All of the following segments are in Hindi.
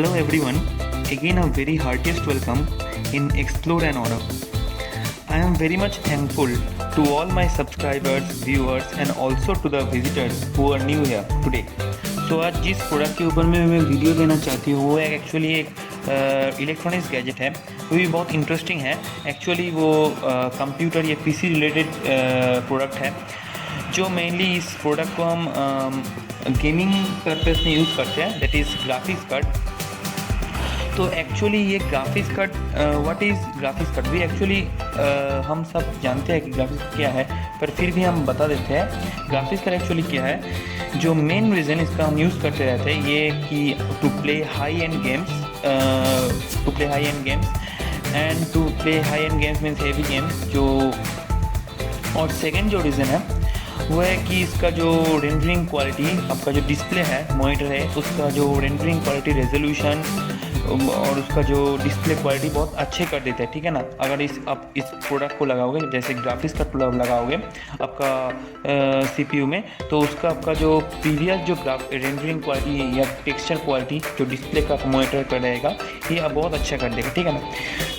Hello everyone, again a very heartiest welcome in Explore and Honor. I am very much thankful to all my subscribers, viewers and also to the visitors who are new here today. So आज जिस प्रोडक्ट के ऊपर मैं वीडियो देना चाहती हूँ वो एक्चुअली एक इलेक्ट्रॉनिक्स गैजेट है। वो भी बहुत इंटरेस्टिंग है। एक्चुअली वो कंप्यूटर या पीसी रिलेटेड प्रोडक्ट है, जो मेनली इस प्रोडक्ट को हम गेमिंग पर्पस में यूज़ करते हैं, दैट इज़ ग्राफिक्स कार्ड। तो एक्चुअली ये graphics card, what is graphics card, भी एक्चुअली हम सब जानते हैं कि ग्राफिक्स क्या है, पर फिर भी हम बता देते हैं ग्राफिक्स कार्ड एक्चुअली क्या है। जो मेन रीज़न इसका हम यूज़ करते रहते हैं ये कि to play high end games, and to play high end games means heavy games जो। और सेकेंड जो रीज़न है वो है कि इसका जो रेंडरिंग क्वालिटी, आपका जो डिस्प्ले है, मॉनिटर है, उसका जो रेंडरिंग क्वालिटी, रेजोल्यूशन और उसका जो डिस्प्ले क्वालिटी बहुत अच्छे कर देता है। ठीक है ना। अगर आप इस प्रोडक्ट को लगाओगे, जैसे ग्राफिक्स का प्रोडक्ट लगाओगे आपका सीपीयू में, तो उसका आपका जो प्रीवियस जो रेंडरिंग क्वालिटी या टेक्सचर क्वालिटी जो डिस्प्ले का मॉनिटर कर रहेगा, ये आप बहुत अच्छा कर देगा। ठीक है ना।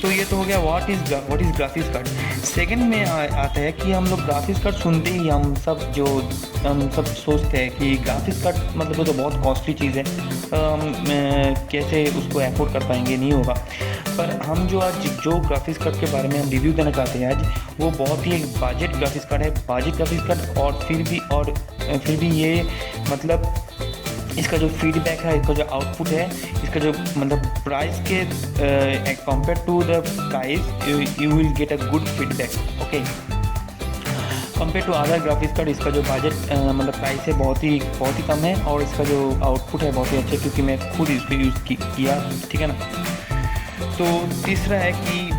तो ये तो हो गया what is graphics card. Second में आता है कि हम लोग ग्राफिक्स कार्ड सुनते ही हम सब सोचते हैं कि ग्राफिक्स कार्ड मतलब वो तो बहुत कॉस्टली चीज़ है, कैसे उसको अफोर्ड कर पाएंगे, नहीं होगा। पर हम जो आज जो ग्राफिक्स कार्ड के बारे में हम रिव्यू देना चाहते हैं आज, वो बहुत ही एक बजट ग्राफिक्स कार्ड है, बजट ग्राफिक्स कार्ड। और फिर भी ये मतलब इसका जो फीडबैक है, इसका जो आउटपुट है, इसका जो मतलब प्राइस के compare to the price you will get a good feedback. Okay, compare to other graphics card इसका जो बजट मतलब प्राइस है बहुत ही कम है, और इसका जो आउटपुट है बहुत ही अच्छा, क्योंकि मैं खुद इसको यूज़ किया। ठीक है ना। तो तीसरा है कि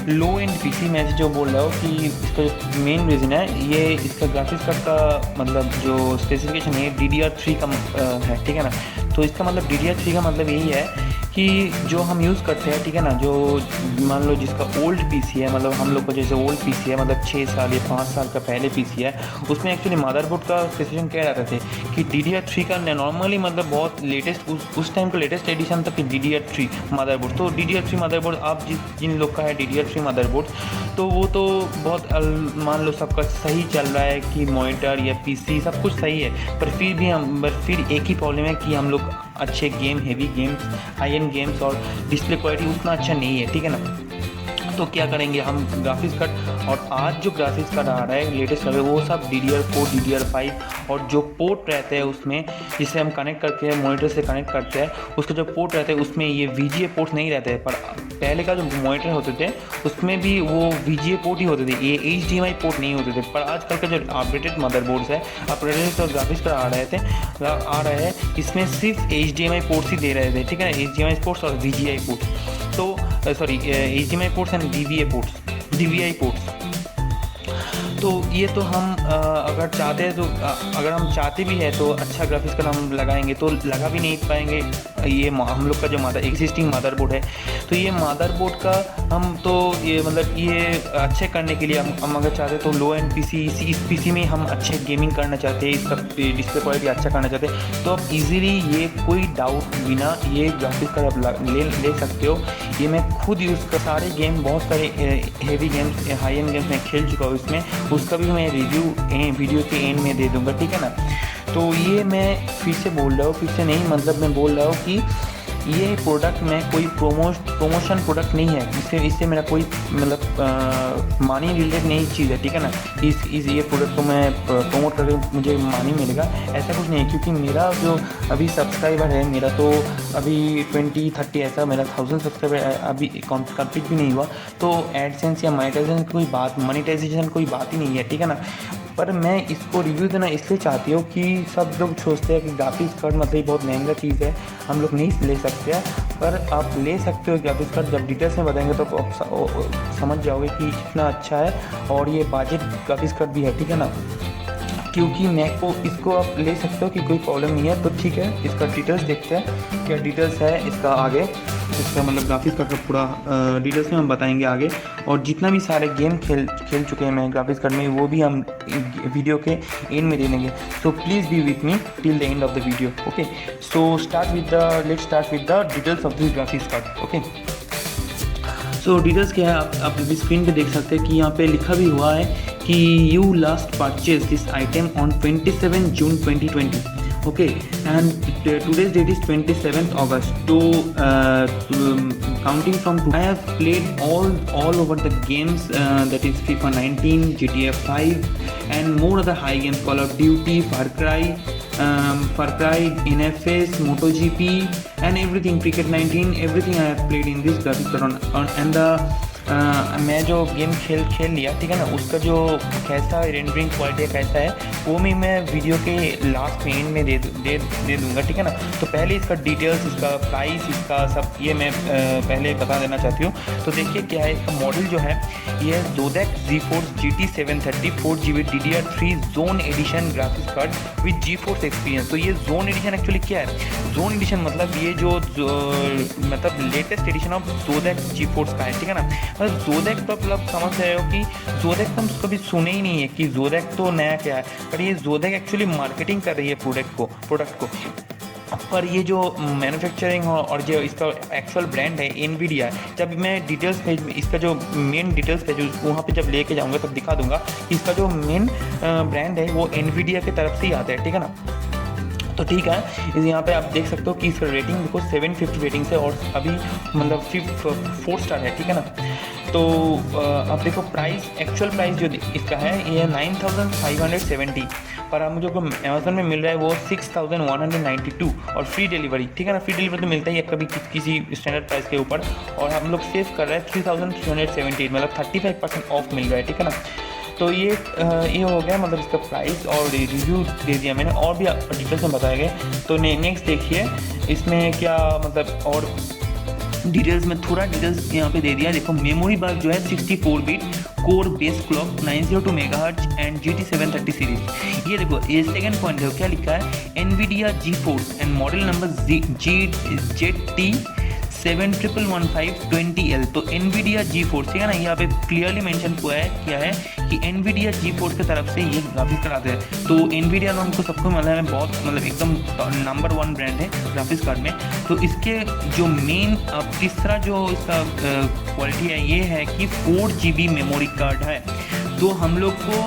लो एंड पीसी, मैं जो बोल रहा हूँ कि इसका जो मेन रीज़न है, ये इसका ग्राफिक्स कार्ड का मतलब जो स्पेसिफिकेशन है DDR3 का है। ठीक है ना। तो इसका मतलब DDR3 का मतलब यही है कि जो हम यूज़ करते हैं, ठीक है ना, जो मान लो जिसका ओल्ड पीसी है, मतलब हम लोग को जैसे ओल्ड पीसी है, मतलब 6 साल या 5 साल का पहले पीसी है, उसमें एक्चुअली मदरबोर्ड का स्पेसिफिकेशन क्या रहता थे कि DDR3 का नॉर्मली मतलब बहुत लेटेस्ट, उस टाइम का लेटेस्ट एडिशन था कि DDR3 मदरबोर्ड। तो DDR3 मदरबोर्ड आप जिन लोग का है DDR3 मदरबोर्ड, तो वो तो बहुत मान लो सबका सही चल रहा है कि मॉनिटर या पीसी सब कुछ सही है, पर फिर एक ही प्रॉब्लम है कि हम लोग अच्छे game, heavy games, high end games और डिस्प्ले क्वालिटी उतना अच्छा नहीं है। ठीक है ना। तो क्या करेंगे हम ग्राफिक्स कार्ड, और आज जो ग्राफिक्स कार्ड आ रहा है लेटेस्ट है वो सब DDR4, DDR5 और जो पोर्ट रहते हैं उसमें, जिसे हम कनेक्ट करके मॉनिटर से कनेक्ट करते हैं, उसका जो पोर्ट रहते हैं उसमें ये VGA पोर्ट नहीं रहते हैं। पर पहले का जो मॉनिटर होते थे उसमें भी वो VGA पोर्ट ही होते थे, ये HDMI पोर्ट नहीं होते थे। पर आजकल का जो अपडेटेड मदरबोर्ड्स है, अपडेटेड और ग्राफिक्स कार्ड आ रहे हैं, इसमें सिर्फ HDMI पोर्ट्स ही दे रहे थे। ठीक है ना। HDMI पोर्ट्स और VGA पोर्ट्स, तो sorry HDMI ports and DVI ports. तो ये तो हम अगर चाहते हैं तो अगर हम चाहते भी है तो अच्छा ग्राफिक्स कार्ड हम लगाएंगे तो लगा भी नहीं पाएंगे। ये हम लोग का जो एग्जिस्टिंग मदरबोर्ड है, तो ये मदरबोर्ड का हम तो ये मतलब ये अच्छे करने के लिए हम अगर चाहते हैं तो लो एंड पीसी, इस पीसी में हम अच्छे गेमिंग करना चाहते हैं, इसका डिस्प्ले क्वालिटी अच्छा करना चाहते हैं, तो आप इजीली ये कोई डाउट बिना ये ग्राफिक्स कार्ड आप ले सकते हो। ये मैं खुद यूज़ कर, सारे गेम, बहुत सारे heavy games, high end games मैं खेल चुका हूँ इसमें, उसका भी मैं रिव्यू वीडियो के एंड में दे दूंगा। ठीक है ना। तो ये मैं फिर से बोल रहा हूँ, फिर से नहीं मतलब मैं बोल रहा हूँ कि ये प्रोडक्ट में कोई प्रमोशन प्रोडक्ट नहीं है, इससे मेरा कोई मतलब मनी रिलेटेड नहीं चीज़ है। ठीक है ना। इस ये प्रोडक्ट को मैं प्रमोट करके मुझे मनी मिलेगा ऐसा कुछ नहीं है, क्योंकि मेरा जो अभी सब्सक्राइबर है, मेरा तो अभी 20-30 ऐसा मेरा 1000 सब्सक्राइबर अभी कंप्लीट भी नहीं हुआ। तो एडसेंस या मोनेटाइजेशन कोई बात ही नहीं है। ठीक है ना। पर मैं इसको रिव्यू देना इसलिए चाहती हूँ कि सब लोग सोचते हैं कि ग्राफिक्स कार्ड मतलब बहुत महंगा चीज़ है, हम लोग नहीं ले सकते हैं, पर आप ले सकते हो ग्राफिक्स कार्ड। जब डिटेल्स में बताएंगे तो आप समझ जाओगे कि कितना अच्छा है, और ये बजट ग्राफिक्स कार्ड भी है। ठीक है ना। क्योंकि मैक को इसको आप ले सकते हो कि कोई प्रॉब्लम नहीं है। तो ठीक है, इसका डिटेल्स देखते हैं क्या डिटेल्स है इसका आगे। इसका मतलब ग्राफिक्स कार्ड का पूरा डिटेल्स में हम बताएंगे आगे। और जितना भी सारे गेम खेल चुके हैं मैं ग्राफिक्स कार्ड में, वो भी हम वीडियो के एंड में दे देंगे। So please be with me till the end of the video. Okay, so let's start with the details of this graphics card. Okay, so details क्या है आप अभी स्क्रीन पे देख सकते हैं कि यहाँ पे लिखा भी हुआ है कि you last purchase this item on 27 June 2020। okay, and today's date is 27th August. So counting from today, I have played all over the games, that is FIFA 19, GTA 5 and more other high games, Call of Duty, Far Cry, NFS, MotoGP and everything, Cricket 19, everything I have played in this graphics card and the मैं जो गेम खेल लिया, ठीक है ना, उसका जो कैसा रेंडरिंग क्वालिटी कैसा है वो मैं वीडियो के लास्ट में एंड में दे दूंगा, ठीक है ना। तो पहले इसका डिटेल्स, इसका प्राइस, इसका सब ये मैं पहले बता देना चाहती हूँ। तो देखिए क्या है, इसका मॉडल जो है ये है Zodec GeForce GT 730 4GB DDR3 zone edition graphics card with GeForce experience. तो ये जोन एडिशन एक्चुअली क्या है, जोन एडिशन मतलब ये जो मतलब latest edition of Zodec GeForce का है, ठीक है ना। मतलब Zodec तो मतलब समझ रहे हो कि Zodec तो हम कभी सुने ही नहीं है कि Zodec तो नया क्या है, पर ये Zodec एक्चुअली मार्केटिंग कर रही है प्रोडक्ट को। पर ये जो मैन्युफैक्चरिंग और जो इसका एक्चुअल ब्रांड है एनवीडिया, जब मैं डिटेल्स पेज में इसका जो मेन डिटेल्स पेज वहाँ पे जब लेके जाऊँगा तब दिखा दूंगा कि इसका जो मेन ब्रांड है वो एनवीडिया की तरफ से ही आता है, ठीक है ना। तो ठीक है, इस यहाँ पे आप देख सकते हो कि इसका रेटिंग देखो 750 रेटिंग से और अभी मतलब 4 स्टार है, ठीक है ना। तो अब देखो प्राइस, एक्चुअल प्राइस जो इसका है ये 9570, पर अब मुझे अमेज़न में मिल रहा है वो 6192 और फ्री डिलीवरी, ठीक है ना। फ्री डिलीवरी तो मिलता ही है कभी किसी स्टैंडर्ड प्राइस के ऊपर, और हम लोग सेव कर रहे हैं 3378, मतलब 35% ऑफ मिल रहा है, ठीक है ना। तो ये हो गया मतलब इसका प्राइस और रिव्यू दे दिया मैंने, और भी डिटेल्स में बताए गए। तो नेक्स्ट देखिए इसमें क्या मतलब और डिटेल्स में थोड़ा डिटेल्स यहाँ पे दे दिया। देखो मेमोरी बस जो है 64 bit core base clock 902 megahertz and GT 730 series. ये देखो ये सेकंड पॉइंट है, क्या लिखा है, NVIDIA GeForce and model number ZT 711520L। तो NVIDIA GeForce, ठीक है ना, यहाँ पे क्लियरली मेंशन किया है कि NVIDIA GeForce की तरफ से ये ग्राफिक्स कार्ड आते हैं। तो NVIDIA तो हमको सबको बहुत मतलब एकदम नंबर 1 ब्रांड है ग्राफिक्स कार्ड में। तो इसके जो मेन तीसरा जो इसका क्वालिटी है ये है कि 4GB मेमोरी कार्ड है। तो हम लोग को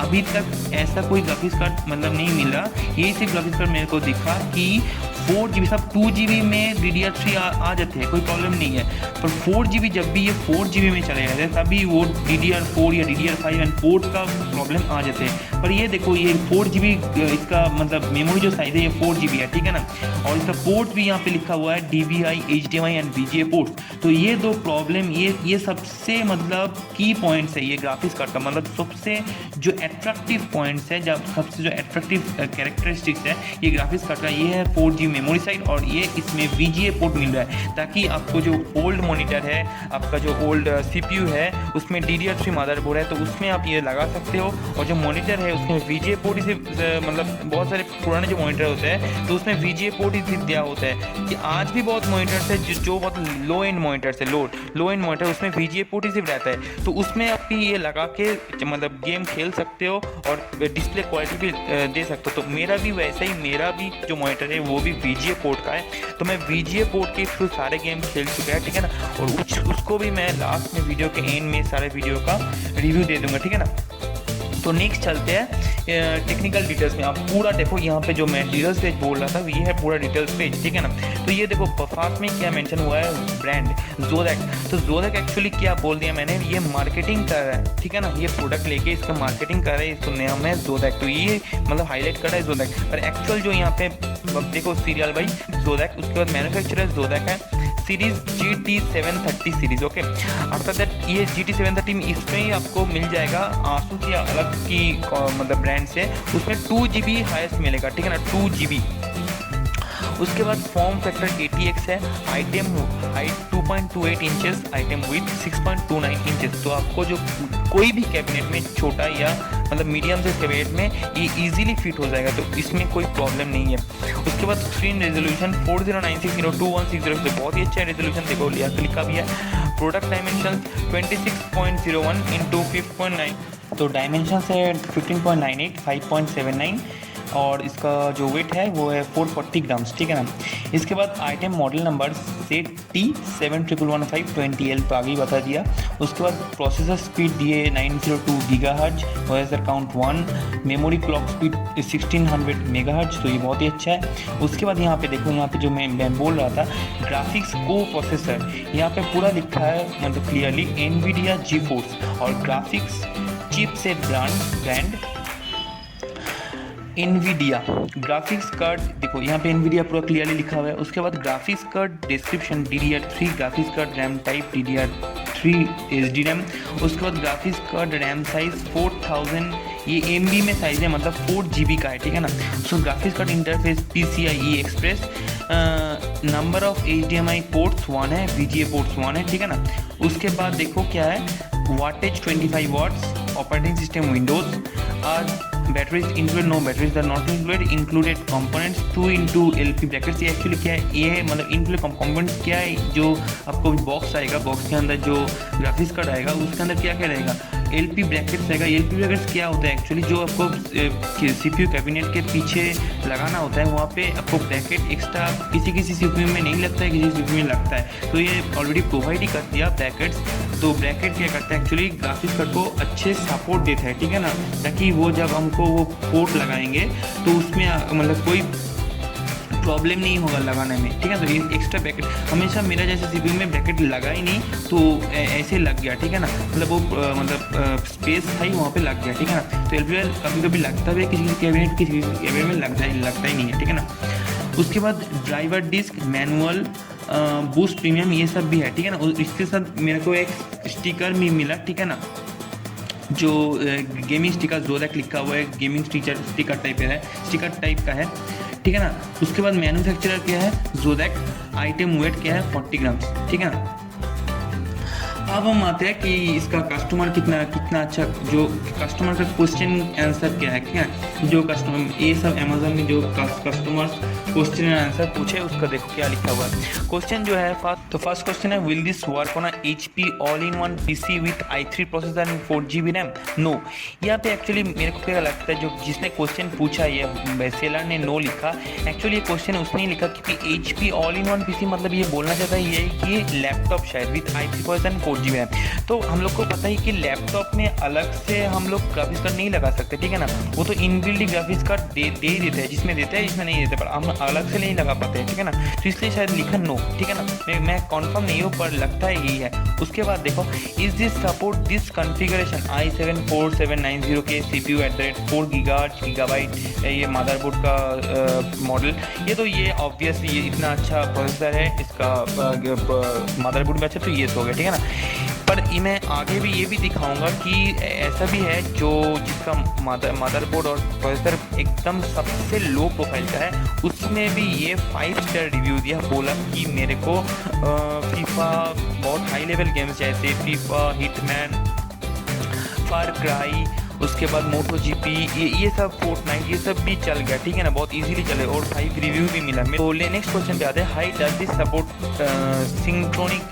अभी तक ऐसा कोई ग्राफिक्स कार्ड मतलब नहीं मिला, यही सिर्फ ग्राफिक्स कार्ड मेरे को दिखा कि 4GB, सब 2GB में DDR3 आ जाते हैं, कोई प्रॉब्लम नहीं है, पर 4GB जब भी ये 4GB में चले जाते हैं तभी वो DDR4 या DDR5 एंड पोर्ट का प्रॉब्लम आ जाते हैं। पर ये देखो ये 4GB इसका मतलब मेमोरी जो साइज है ये 4GB है, ठीक है ना। और इसका पोर्ट भी यहाँ पे लिखा हुआ है DVI, HDMI and VGA ports. तो ये दो प्रॉब्लम ये सबसे मतलब की पॉइंट्स है ये ग्राफिक्स कार्ड का, मतलब सबसे जो एट्रैक्टिव पॉइंट्स है, जब सबसे जो एट्रैक्टिव कैरेक्टरिस्टिक्स है ये ग्राफिक्स कार्ड का, ये है 4GB मेमोरी साइड और ये इसमें VGA पोर्ट मिल रहा है, ताकि आपको जो ओल्ड मॉनिटर है, आपका जो ओल्ड CPU है उसमें DDR3 मदरबोर्ड है तो उसमें आप ये लगा सकते हो, और जो मॉनिटर है उसमें VGA पोर्ट इसे मतलब बहुत सारे पुराने जो मॉनिटर होते हैं तो उसमें VGA पोर्ट इसे दिया होता है। कि आज भी बहुत मॉनिटर्स है जो बहुत लो एंड मॉनिटर्स है, लो एंड मॉनिटर उसमें VGA पोर्ट इसे रहता है, तो उसमें आप ये लगा के मतलब गेम खेल सकते हो और डिस्प्ले क्वालिटी भी दे सकते हो। तो मेरा भी वैसा ही, मेरा भी जो मॉनिटर है वो भी VGA पोर्ट का है, तो मैं VGA पोर्ट के थ्रू सारे गेम खेल चुका है, ठीक है ना। और उसको भी मैं लास्ट में वीडियो के एंड में सारे वीडियो का रिव्यू दे दूंगा, ठीक है ना। तो नेक्स्ट चलते हैं टेक्निकल डिटेल्स में। आप पूरा देखो यहाँ पे जो मैं डिटेल्स पेज बोल रहा था ये है पूरा डिटेल्स पेज, ठीक है ना। तो ये देखो फास्ट में क्या मेंशन हुआ है, ब्रांड Zodec। तो Zodec एक्चुअली क्या बोल दिया मैंने, ये मार्केटिंग कर रहा है, ठीक है ना, ये प्रोडक्ट लेके इसका मार्केटिंग कर रहा है, इसको नाम है Zodec। तो ये मतलब हाईलाइट कर रहा है Zodec, पर एक्चुअल जो यहाँ पे देखो सीरियल बाई Zodec, उसके बाद मैन्युफैक्चरर Zodec है, series GT 730 series. Okay, after that ये GT 730 में इसमें ही आपको मिल जाएगा आसूस या अलग की मतलब ब्रांड से, उसमें 2GB हाईएस्ट मिलेगा, ठीक है ना, 2GB। उसके बाद फॉर्म फैक्टर ATX है, item height 2.28 inches, item width 6.29 inches. तो आपको जो कोई भी कैबिनेट में छोटा या मतलब मीडियम से इसके वेट में ये ईजिली फिट हो जाएगा, तो इसमें कोई प्रॉब्लम नहीं है। उसके बाद स्क्रीन रेजोल्यूशन 4096x2160 से बहुत ही अच्छा रेजोल्यूशन देखो लिखा भी है। प्रोडक्ट डायमेंशन 26.01 इंटू 5.9, तो डायमेंशन है 15.98 5.79 और इसका जो वेट है वो है 440 ग्राम्स, ठीक है ना। इसके बाद आइटम मॉडल नंबर ZT711520L तो आगे ही बता दिया। उसके बाद प्रोसेसर स्पीड दिए 902 GHz, processor count 1, memory clock speed 1600 MHz, तो ये बहुत ही अच्छा है। उसके बाद यहाँ पे देखो, यहाँ पे जो मैं बोल रहा था ग्राफिक्स को प्रोसेसर, यहाँ पे पूरा लिखा है मतलब क्लियरली NVIDIA GeForce और graphics chipset brand NVIDIA। Graphics card देखो यहाँ पे NVIDIA पूरा क्लियरली लिखा हुआ है। उसके बाद graphics card description DDR3 graphics card RAM type DDR3 SDRAM। उसके बाद ग्राफिक्स कार्ड रैम साइज 4000, ये MB में साइज है मतलब 4 GB का है, ठीक है ना। So graphics card interface PCIe express, number of HDMI ports 1 है, VGA पोर्ट्स 1 है, ठीक है ना। उसके बाद देखो क्या है, wattage 25 watts, operating system Windows, batteries include no batteries are not included components 2 into LP brackets. ये एक्चुअली क्या है, ये मतलब इंक्लूड कंपोनेंट्स क्या है, जो आपको बॉक्स आएगा, बॉक्स के अंदर जो ग्राफिक्स कार्ड आएगा उसके अंदर क्या क्या रहेगा, LP ब्रैकेट्स रहेगा। LP ब्रैकेट्स क्या होता है एक्चुअली, जो आपको CPU कैबिनेट के पीछे लगाना होता है, वहाँ पे आपको ब्रैकेट एक्स्ट्रा किसी CPU में नहीं लगता है, किसी CPU में लगता है, तो ये ऑलरेडी प्रोवाइड ही कर दिया ब्रैकेट्स। तो ब्रैकेट क्या करता है एक्चुअली, ग्राफिक्स कार्ड को अच्छे सपोर्ट देता है, ठीक है ना, ताकि वो जब हमको वो पोर्ट लगाएंगे तो उसमें मतलब कोई प्रॉब्लम नहीं होगा लगाने में, ठीक है। तो ये एक्स्ट्रा ब्रैकेट हमेशा मेरा जैसे CPU में ब्रैकेट लगा ही नहीं तो ऐसे लग गया, ठीक है ना, मतलब वो मतलब स्पेस था ही वहाँ पे लग गया, ठीक है ना। तो LP कभी कभी लगता भी है किसी कैबिनेट में लगता ही नहीं है, ठीक है ना। उसके बाद driver disk, manual, boost premium, ये सब भी है, ठीक है ना। इसके साथ मेरे को एक स्टिकर भी मिला, ठीक है ना, जो गेमिंग स्टिकर जोरैक लिखा हुआ है, गेमिंग स्टिकर टाइप का है, ठीक है ना। उसके बाद मैन्युफैक्चरर क्या है, जोरैक, आइटम वेट क्या है 40 ग्राम्स, ठीक है ना। अब हम आते हैं कि इसका कस्टमर कितना अच्छा, जो कस्टमर का क्वेश्चन आंसर क्या है, क्या जो कस्टमर ये सब अमेजोन में जो कस्टमर्स क्वेश्चन एंड आंसर पूछे उसका देखो क्या लिखा हुआ है। क्वेश्चन जो है फर्स्ट क्वेश्चन है, will this work on HP all in one PC with i3 processor and 4 GB RAM? No. यहाँ पे एक्चुअली मेरे को क्या लगता है, जो जिसने क्वेश्चन पूछा ये सेलर ने नो लिखा, एक्चुअली ये क्वेश्चन उसने लिखा क्योंकि HP all in one PC मतलब ये बोलना चाहता है ये कि लैपटॉप शायद with i3 processor and 4 GB RAM. तो हम लोग को पता है कि लैपटॉप में अलग से हम लोग ग्राफिक्स कार्ड नहीं लगा सकते, ठीक है ना, वो तो इनबिल्ट ग्राफिक्स कार्ड दे ही देते हैं, जिसमें देते हैं जिसमें नहीं देते, पर हम अलग से नहीं लगा पाते हैं, ठीक है ना। तो इसलिए शायद लिखा नो, ठीक है ना, मैं कंफर्म नहीं हूँ पर लगता है यही है। उसके बाद देखो, is this support this configuration i7-4790 के CPU @ 4 GB ये मदरबोर्ड का मॉडल, ये ऑब्वियसली ये इतना अच्छा प्रोसेसर है, इसका मदरबोर्ड भी अच्छा, तो ये हो गया, ठीक है ना। पर मैं आगे भी ये भी दिखाऊंगा कि ऐसा भी है जो जिसका मदरबोर्ड और प्रोसेसर एकदम सबसे लो प्रोफाइल का है, उसमें भी ये 5 स्टार रिव्यू दिया, बोला कि मेरे को फीफा बहुत हाई लेवल गेम्स जैसे फीफा, हिटमैन, फार क्राई, उसके बाद मोटो GP, ये सब फोर्टनाइट ये सब भी चल गया, ठीक है ना, बहुत इजीली चले और 5 रिव्यू भी मिला। तो नेक्स्ट क्वेश्चन पे आते हैं, high does this support synchronic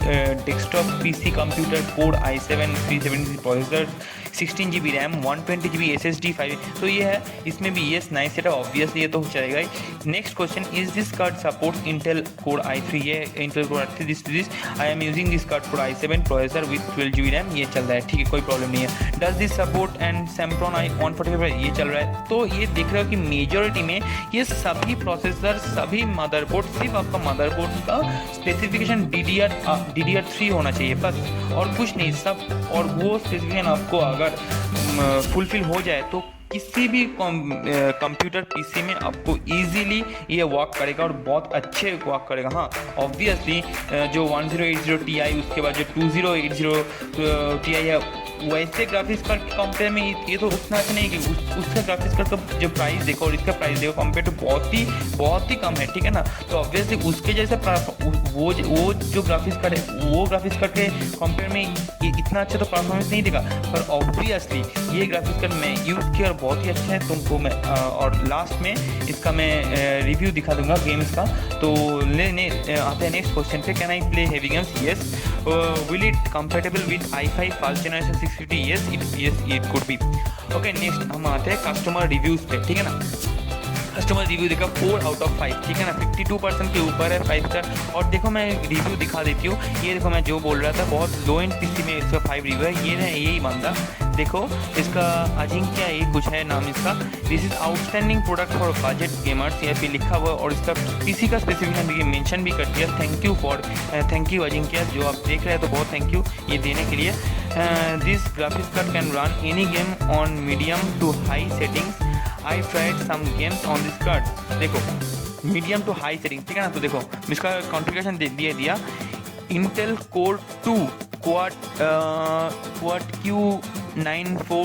desktop PC computer core i7 370 processor, 16 GB RAM, 120 GB SSD 5, तो ये है, इसमें भी येस नाइस सेटअप, ऑब्वियसली ये तो चलेगा ही। Next question, is this card support Intel core i3, ये Intel core i3 this I am using this card for i7 processor with 12 GB RAM, ये चल रहा है, ठीक है, कोई प्रॉब्लम नहीं है। Does this support and Sempron i145, ये चल रहा है। तो ये देख रहे हो कि मेजॉरिटी में ये सभी प्रोसेसर, सभी मदरबोर्ड, सिर्फ आपका मदरबोर्ड का स्पेसिफिकेशन DDR3 होना चाहिए बस, और कुछ नहीं, सब, और वो स्पेसिफिकेशन आपको अगर फुलफिल हो जाए तो किसी भी कंप्यूटर PC में आपको इजीली ये वर्क करेगा और बहुत अच्छे वर्क करेगा। हाँ ऑब्वियसली जो 1080 Ti, उसके बाद जो 2080 Ti है वैसे ग्राफिक्स कार्ड के कंपेयर में ये तो उतना अच्छा नहीं कि उसका ग्राफिक्स कार्ड का जो प्राइस देखो और इसका प्राइस देखो कंपेयर टू बहुत ही कम है, ठीक है ना। तो ऑब्वियसली उसके जैसे वो जो ग्राफिक्स कार्ड है वो ग्राफिक्स कार्ड के कंपेयर में इतना अच्छा तो परफॉर्मेंस नहीं देगा, पर ऑब्वियसली ये ग्राफिक्स कार्ड मैं यूज़ किया और बहुत ही अच्छा है तुमको मैं और लास्ट में इसका मैं रिव्यू दिखा दूंगा गेम्स का। तो आते हैं नेक्स्ट क्वेश्चन पे, can I play heavy games? Yes. Will it compatible with i5 first generation 650? Yes it could be. Okay, next हम आते हैं कस्टमर रिव्यूज़ पे, ठीक है ना। कस्टमर रिव्यू देखा 4 आउट ऑफ 5, ठीक है ना, 52% के ऊपर है 5 स्टार। और देखो मैं रिव्यू दिखा देती हूँ, ये देखो मैं जो बोल रहा था बहुत लो एंड पीसी में इसका 5 रिव्यू है, ये है यही बंदा। देखो इसका अजिंक्य ये कुछ है नाम इसका। This is outstanding product for budget gamers, यहाँ पे लिखा हुआ और इसका पीसी का स्पेसिफिकेशन मेंशन भी कर दिया। थैंक यू अजिंक्य, जो आप देख रहे हैं तो बहुत थैंक यू ये देने के लिए। This graphics card can run any game on medium to high settings. I tried some games on this card। देखो मीडियम टू हाई सेटिंग, ठीक है ना। तो देखो इसका कॉन्फ़िगरेशन दिया Intel Core 2 Quad Q9400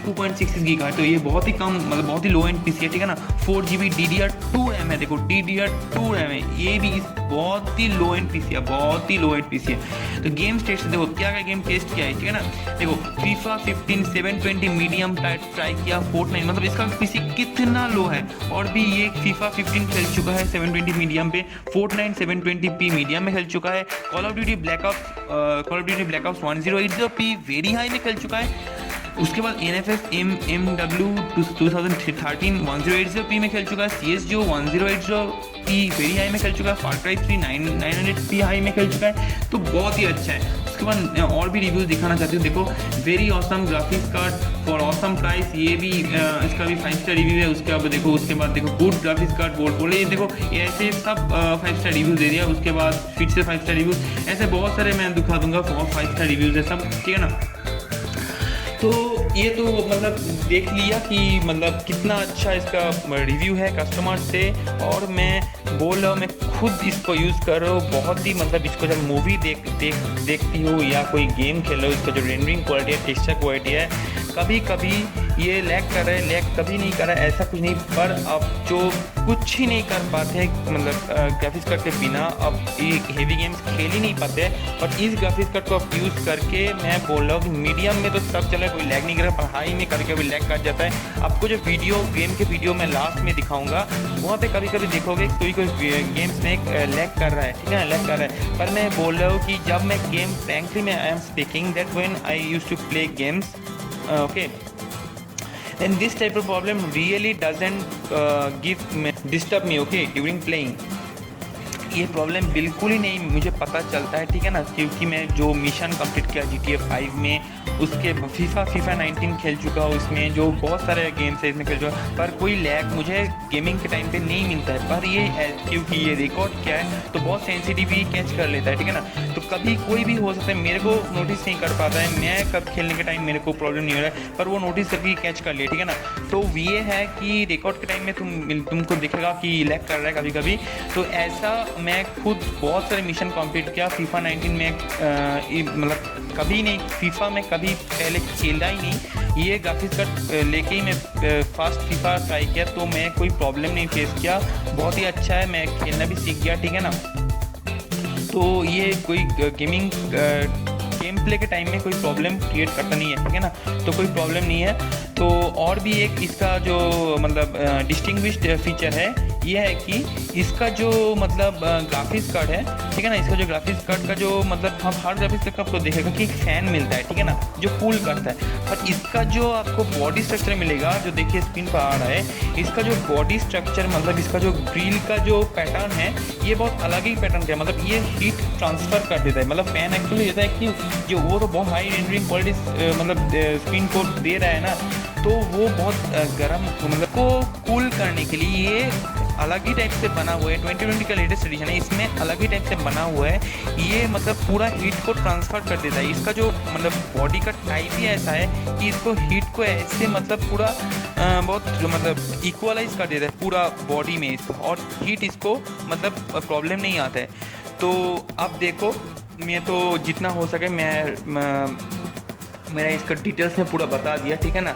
2.66 GB का, तो ये बहुत ही कम मतलब बहुत ही लो एंड पीसी है, ठीक है ना। 4GB DDR2 RAM है, देखो DDR2 RAM है, ये भी बहुत ही लो एंड पीसी है, बहुत ही लो एंड पीसी है। तो गेम टेस्ट देखो क्या गेम टेस्ट किया है, ठीक है ना। देखो FIFA 15 720 मीडियम ट्राई किया, फोर्टनाइट मतलब इसका पीसी कितना लो है और भी ये FIFA 15 खेल चुका है 720 मीडियम पे, फोर्टनाइट 720p मीडियम में खेल चुका है, call of duty black ops 1080p very high में खेल चुका है। उसके बाद NFS MW 2013 1080p में खेल चुका है, CSGO 1080p वेरी हाई में खेल चुका है, फार क्राई 3 900p हाई में खेल चुका है, तो बहुत ही अच्छा है। उसके बाद और भी रिव्यूज़ दिखाना चाहती हूँ। देखो very awesome graphics card for awesome price, ये भी इसका भी 5 स्टार रिव्यू है। उसके बाद देखो गुड ग्राफिक्स कार्ड बोले, ये देखो ये ऐसे सब 5 स्टार रिव्यूज़ दे दिया। उसके बाद फिर से 5 स्टार रिव्यूज़, ऐसे बहुत सारे मैं दिखा दूंगा 5 स्टार रिव्यूज़ है सब, ठीक है ना। तो ये तो मतलब देख लिया कि मतलब कितना अच्छा इसका रिव्यू है कस्टमर से, और मैं बोल रहा हूँ मैं खुद इसको यूज़ कर रहा हूँ बहुत ही मतलब इसको जब मूवी देखती हूँ या कोई गेम खेल रहा हूँ, इसका जो रेंडरिंग क्वालिटी है, टेक्सचर क्वालिटी है, कभी ये लैग कर रहा है, लैग कभी नहीं कर रहा है, ऐसा कुछ नहीं। पर अब जो कुछ ही नहीं कर पाते मतलब ग्राफिक्स कार्ड के बिना अब ये हेवी गेम्स खेल ही नहीं पाते। और इस ग्राफिक्स कार्ड को आप यूज़ करके मैं बोल रहा हूँ कि मीडियम में तो सब चला, कोई लैग नहीं कर रहा, पर हाई में कभी लैग कर जाता है। आपको जो गेम के वीडियो मैं लास्ट में दिखाऊंगा वहाँ पे कभी देखोगे कोई गेम्स में लैग कर रहा है, ठीक है ना, लैग कर रहा है। पर मैं बोल रहा हूँ कि जब मैं गेम फ्रैंकली मैं I am speaking that when I used to play games, okay, then this type of problem really doesn't disturb me, okay, during playing। ये प्रॉब्लम बिल्कुल ही नहीं मुझे पता चलता है, ठीक है ना, क्योंकि मैं जो मिशन कंप्लीट किया GTA 5 में, उसके FIFA 19 खेल चुका हूँ, उसमें जो बहुत सारे गेम्स है इसमें खेल चुका, पर कोई लैग मुझे गेमिंग के टाइम पे नहीं मिलता है। पर ये क्योंकि ये रिकॉर्ड क्या है तो बहुत सेंसिटिवली कैच कर लेता है, ठीक है ना। तो कभी कोई भी हो सकता है, मेरे को नोटिस नहीं कर पाता है, मैं कब खेलने के टाइम मेरे को प्रॉब्लम नहीं हो रहा है, पर वो नोटिस करके कैच कर लिया, ठीक है ना। तो ये है कि रिकॉर्ड के टाइम में तुमको दिखेगा कि लैग कर रहा है कभी। तो ऐसा मैं खुद बहुत सारे मिशन कंप्लीट किया FIFA 19 में, मतलब कभी नहीं, FIFA में कभी पहले खेला ही नहीं। ये ग्राफिक्स कार्ड लेके ही मैं फर्स्ट FIFA ट्राई किया, तो मैं कोई प्रॉब्लम नहीं फेस किया, बहुत ही अच्छा है, मैं खेलना भी सीख गया, ठीक है ना। तो ये कोई गेम प्ले के टाइम में कोई प्रॉब्लम क्रिएट करता नहीं है, ठीक है ना, तो कोई प्रॉब्लम नहीं है। तो और भी एक इसका जो मतलब डिस्टिंग्विश्ड फीचर है ये है कि इसका जो मतलब ग्राफिक्स कार्ड है, ठीक है ना, इसका जो ग्राफिक्स कार्ड का जो मतलब हम हर ग्राफिक्स कार्ड का आपको देखेगा कि एक फैन मिलता है, ठीक है ना, जो कूल करता है। पर इसका जो आपको बॉडी स्ट्रक्चर मिलेगा, जो देखिए स्क्रीन पर आ रहा है, इसका जो बॉडी स्ट्रक्चर मतलब इसका जो ग्रिल का जो पैटर्न है ये बहुत अलग ही पैटर्न का है, मतलब ये हीट ट्रांसफ़र कर देता है। मतलब फैन एक्चुअली देता है कि जो वो तो बहुत हाई रेंडरिंग क्वालिटी मतलब स्क्रीन को दे रहा है ना, तो वो बहुत गर्म मतलब को कूल करने के लिए ये अलग ही टाइप से बना हुआ है। 2020 का लेटेस्ट एडिशन है, इसमें अलग ही टाइप से बना हुआ है, ये मतलब पूरा हीट को ट्रांसफ़र कर देता है। इसका जो मतलब बॉडी का टाइप ही ऐसा है कि इसको हीट को ऐसे मतलब पूरा बहुत मतलब इक्वलाइज कर देता है पूरा बॉडी में इसको, और हीट इसको मतलब प्रॉब्लम नहीं आता है। तो अब देखो मैं तो जितना हो सके मेरा इसका डिटेल्स में पूरा बता दिया, ठीक है ना।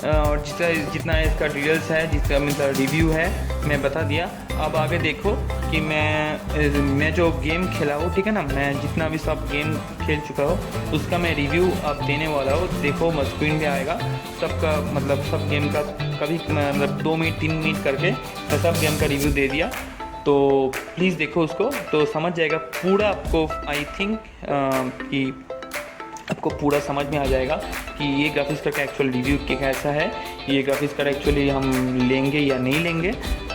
और जितना इसका डिटेल्स है, जिसका मतलब रिव्यू है, मैं बता दिया। अब आगे देखो कि मैं जो गेम खेला हूँ, ठीक है ना, मैं जितना भी सब गेम खेल चुका हूँ उसका मैं रिव्यू अब देने वाला हूँ। देखो स्क्रीन पे आएगा सबका, मतलब सब गेम का कभी मतलब 2 मिनट 3 मिनट करके सब गेम का रिव्यू दे दिया। तो प्लीज़ देखो उसको, तो समझ जाएगा पूरा आपको। आई थिंक कि आपको पूरा समझ में आ जाएगा कि ये ग्राफिक्स कार्ड का एक्चुअल रिव्यू कैसा है, ये ग्राफिक्स कार्ड एक्चुअली हम लेंगे या नहीं लेंगे।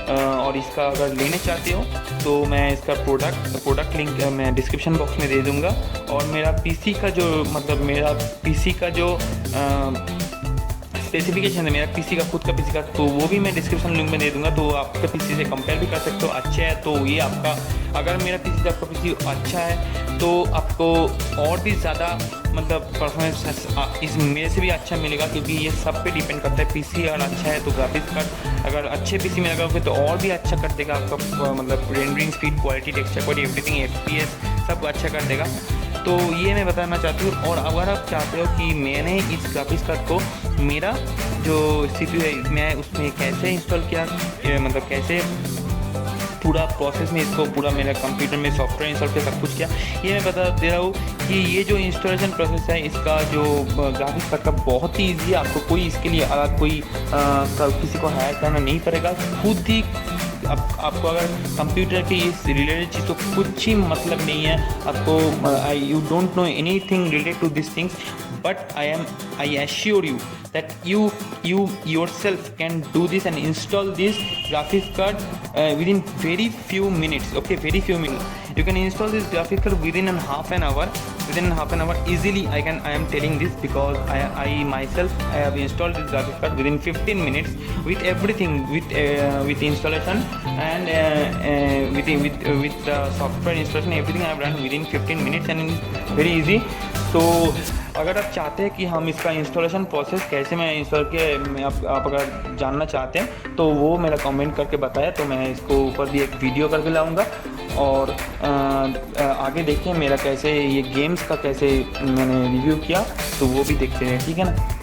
और इसका अगर लेने चाहते हो तो मैं इसका प्रोडक्ट लिंक मैं डिस्क्रिप्शन बॉक्स में दे दूँगा। और मेरा पीसी का जो स्पेसिफिकेशन है, मेरा पीसी का खुद का पीसी का, तो वो भी मैं डिस्क्रिप्शन लिंक में दे दूंगा। तो आपके पीसी से कंपेयर भी कर सकते हो। अच्छा है तो ये आपका, अगर मेरा पीसी से आपका पीसी अच्छा है तो आपको और भी ज़्यादा मतलब परफॉर्मेंस इस मेरे से भी अच्छा मिलेगा, क्योंकि ये सब पे डिपेंड करता है। पीसी अगर अच्छा है तो ग्राफिक्स कार्ड अगर अच्छे पीसी में लगाओगे तो और भी अच्छा कर देगा आपका, मतलब rendering speed, quality, texture quality, everything, FPS सब अच्छा कर देगा। तो ये मैं बताना चाहती हूँ। और अगर आप चाहते हो कि मैंने इस ग्राफिक्स कार्ड को, मेरा जो सीपीयू है, मैं उसमें कैसे इंस्टॉल किया, मतलब कैसे पूरा प्रोसेस में इसको पूरा मेरा कंप्यूटर में सॉफ्टवेयर इंस्टॉल किया, सब कुछ किया, ये मैं बता दे रहा हूँ कि ये जो इंस्टॉलेशन प्रोसेस है इसका, जो ग्राफिक्स कार्ड का, बहुत ही ईजी है। आपको कोई इसके लिए अलग कोई किसी को हायर करना नहीं पड़ेगा, खुद ही आपको अगर कंप्यूटर की इस रिलेटेड चीज़ तो कुछ ही मतलब नहीं है आपको। You don't know anything related to this things, but I assure you that you yourself can do this and install this graphics card within very few minutes. Okay, very few minutes. You can install this graphics card within half an hour easily. I am telling this because I myself I have installed this graphics card within 15 minutes with everything, with installation and with the software installation, everything I have done within 15 minutes and it's very easy. तो अगर आप चाहते हैं कि हम इसका इंस्टॉलेशन प्रोसेस कैसे मैं इंस्टॉल किया, आप अगर जानना चाहते हैं तो वो मेरा कमेंट करके बताया, तो मैं इसको ऊपर भी एक वीडियो करके लाऊंगा। और आगे देखिए मेरा कैसे ये गेम्स का कैसे मैंने रिव्यू किया, तो वो भी देखते हैं, ठीक है ना।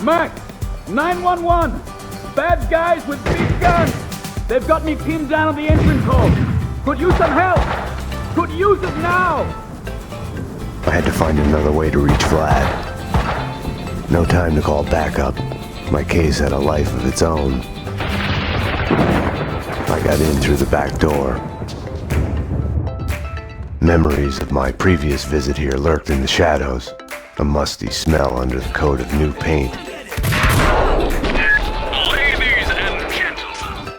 Max, 911. Bad guys with big guns. They've got me pinned down at the entrance hall. Could use some help. Could use it now. I had to find another way to reach Vlad. No time to call backup. My case had a life of its own. I got in through the back door. Memories of my previous visit here lurked in the shadows, a musty smell under the coat of new paint. Ladies and gentlemen.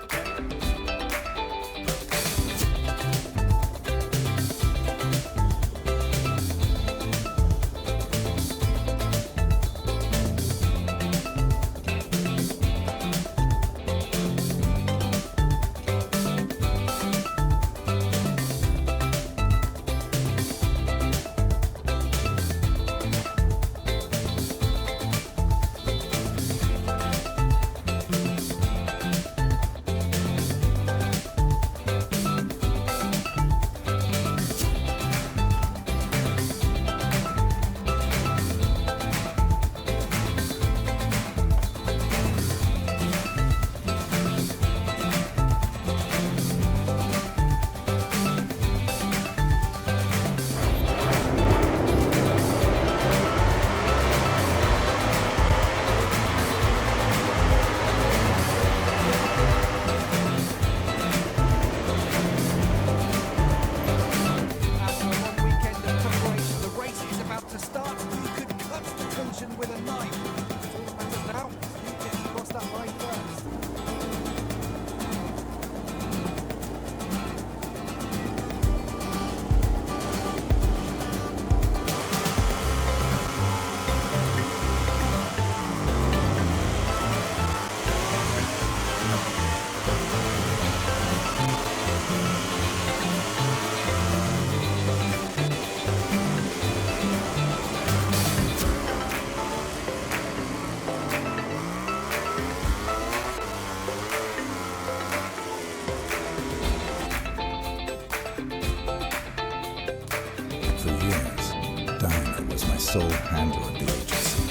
sole handler of the agency.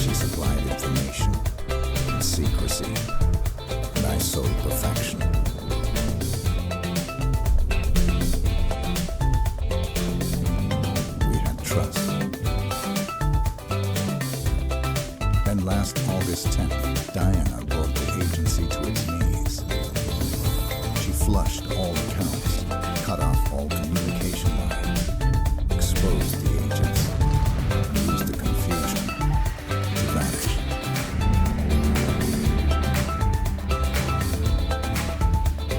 She supplied information and secrecy, and I sold perfection. We had trust. Then last August 10th, Diana brought the agency to its knees. She flushed all accounts, cut off all communication lines, exposed the agents, and used the confusion to vanish.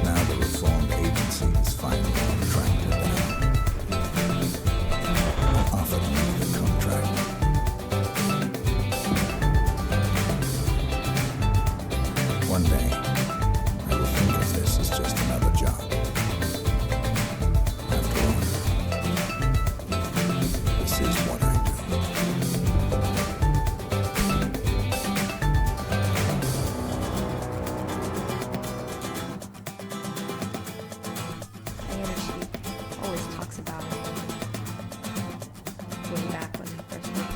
Now the reformed agency is finally on track to die. Offered me the contract. One day, I will think of this as just another job. After all, this is what I do. Diana, she always talks about it. Way back when we first met.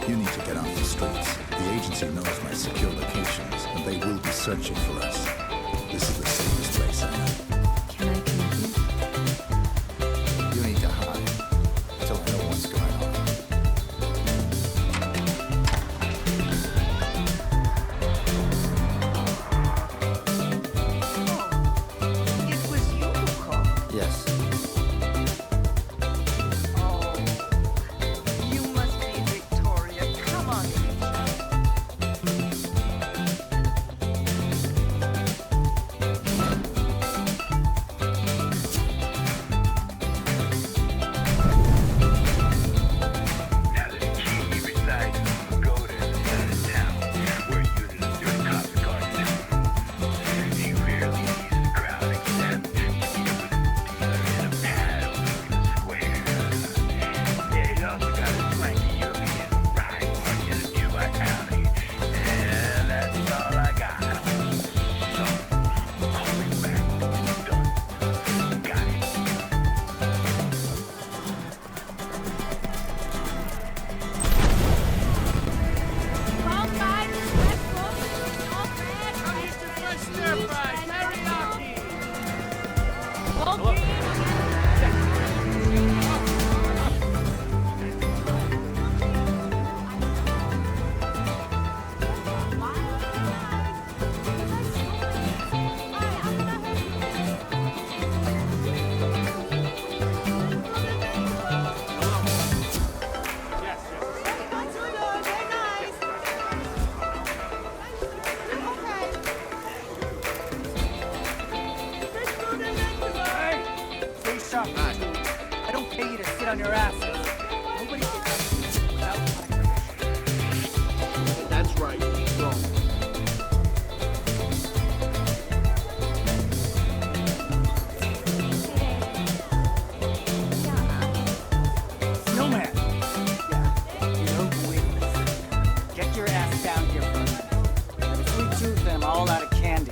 You need to get off the streets. The agency knows my secure locations, and they will be searching for us. This is the safest place I know. Can I come with you? You need to hide until I know what's going on. It was you who called. Yes. Oh, you must be Victoria. Come on in. on your asses. Nobody gets without my permission. That's right. Go. Snowman. Yeah, you know who it is. Get your ass down here for a minute. If we choose them all out of candy.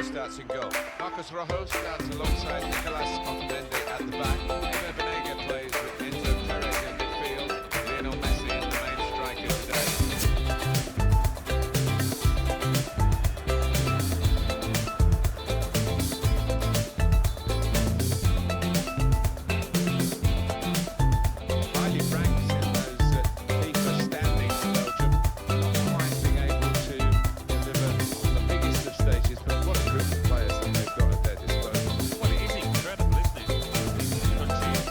starts in goal. Marcos Rojo starts alongside Nicolas Otamendi at the back. Ever Banega plays with Enzo Perez in midfield. Lionel Messi is the main striker today. Highly ranked in those FIFA standings, Belgium. Not quite being able to deliver on the biggest of stages, but what a group of players that they've got at their disposal. Well, it is incredible, isn't it? These countries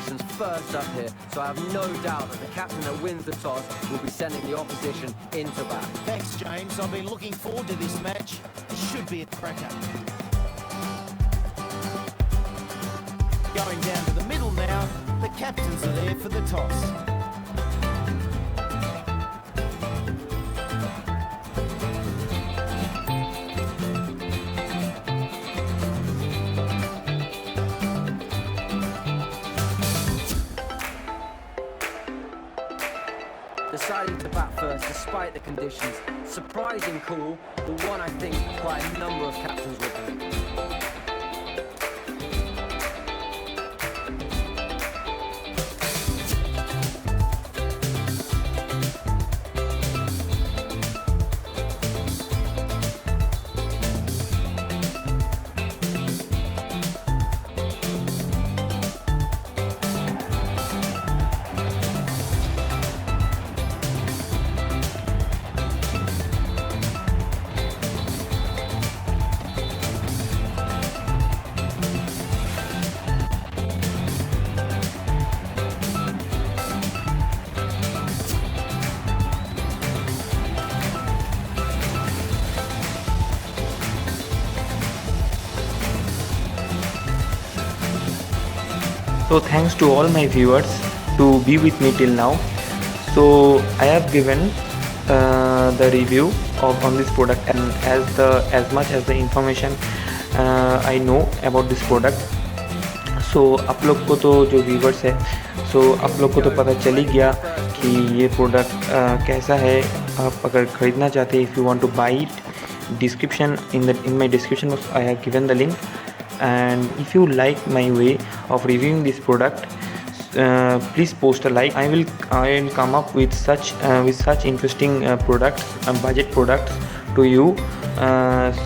opposition's first up here, so I have no doubt that the captain that wins the toss will be sending the opposition into bat. Thanks, James. I've been looking forward to this match. It should be a cracker. Going down to the middle now. The captains are there for the toss. Deciding to bat first despite the conditions. Surprising call, the one I think quite a number of captains would make. So thanks to all my viewers to be with me till now. So I have given the review on this product, and as much as the information I know about this product. So आप लोग को तो जो viewers है, so आप लोग को तो पता चल ही गया कि ये product कैसा है. आप अगर खरीदना चाहते हैं, if you want to buy it, in my description box I have given the link. And if you like my way of reviewing this product, please post a like. I will come up with such interesting products, budget products to you.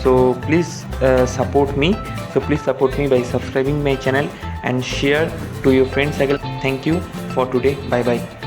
So please support me. So please support me by subscribing my channel and share to your friends. Thank you for today. Bye bye.